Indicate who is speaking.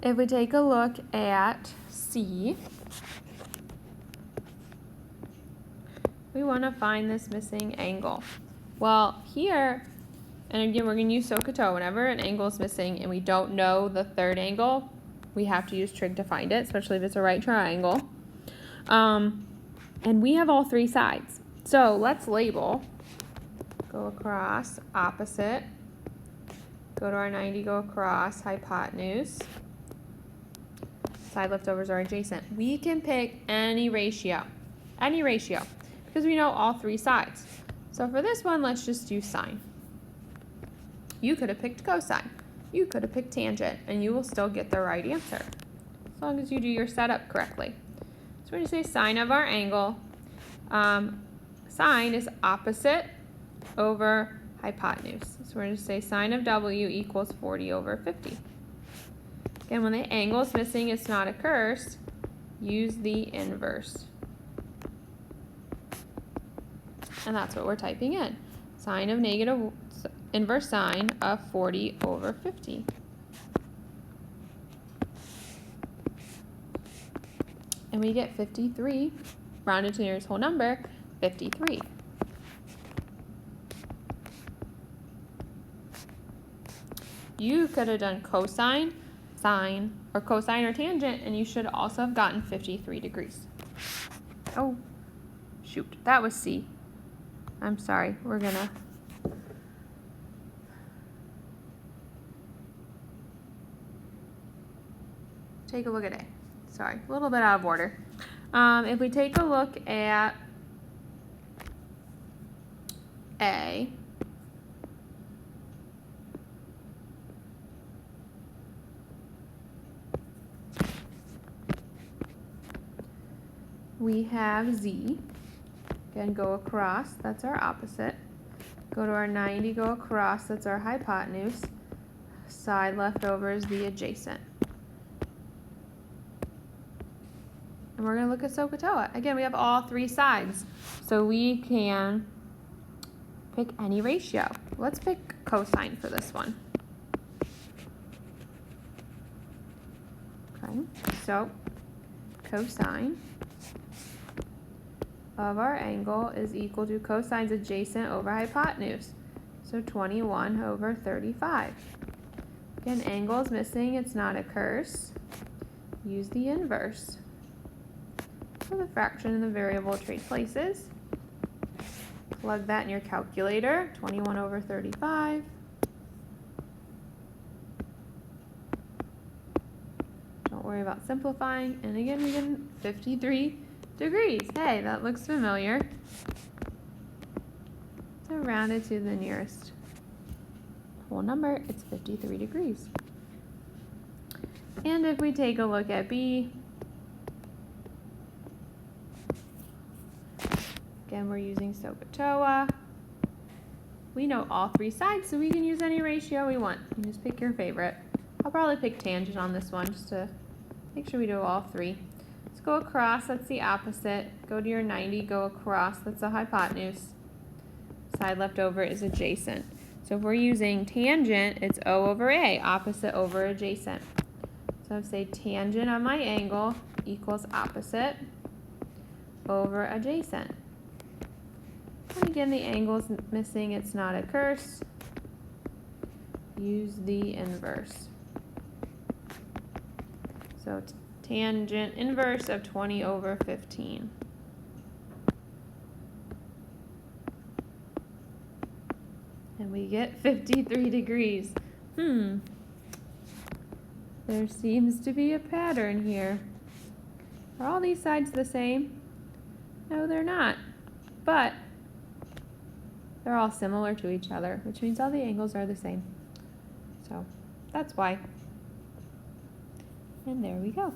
Speaker 1: If we take a look at C, we want to find this missing angle. Well, here, and again, we're going to use SOHCAHTOA. Whenever an angle is missing and we don't know the third angle, we have to use trig to find it, especially if it's a right triangle. And we have all three sides. So let's label. Go across, opposite. Go to our 90, go across, hypotenuse. Side leftovers are adjacent. We can pick any ratio, because we know all three sides. So for this one, let's just do sine. You could have picked cosine. You could have picked tangent, and you will still get the right answer, as long as you do your setup correctly. So we're going to say sine of our angle. Sine is opposite over hypotenuse. So we're going to say sine of W equals 40 over 50. Again, when the angle is missing, it's not a curse, use the inverse. And that's what we're typing in. Sine of inverse sine of 40 over 50. And we get 53, rounded to the nearest whole number, 53. You could have done cosine, sine, or cosine or tangent, and you should also have gotten 53 degrees. Oh, shoot, that was C. I'm sorry, we're gonna take a look at A. Sorry, a little bit out of order. If we take a look at A, we have Z. Again, go across, that's our opposite. Go to our 90, go across, that's our hypotenuse. Side left over is the adjacent. And we're going to look at SOHCAHTOA. Again, we have all three sides, so we can pick any ratio. Let's pick cosine for this one. Okay, so cosine of our angle is equal to cosine's adjacent over hypotenuse. So 21 over 35. Again, angle is missing, it's not a curse. Use the inverse. So the fraction and the variable trade places. Plug that in your calculator, 21 over 35. Don't worry about simplifying. And again, we get 53 degrees. Hey, that looks familiar. So round it to the nearest whole number, it's 53 degrees. And if we take a look at B, again, we're using SOHCAHTOA. We know all three sides, so we can use any ratio we want. You just pick your favorite. I'll probably pick tangent on this one just to make sure we do all three. Let's go across, that's the opposite. Go to your 90, go across, that's the hypotenuse. Side left over is adjacent. So if we're using tangent, it's O over A, opposite over adjacent. So I'd say tangent of my angle equals opposite over adjacent. And again, the angle is missing, it's not a curse. Use the inverse. So tangent inverse of 20 over 15. And we get 53 degrees. There seems to be a pattern here. Are all these sides the same? No, they're not. But they're all similar to each other, which means all the angles are the same. So that's why. And there we go.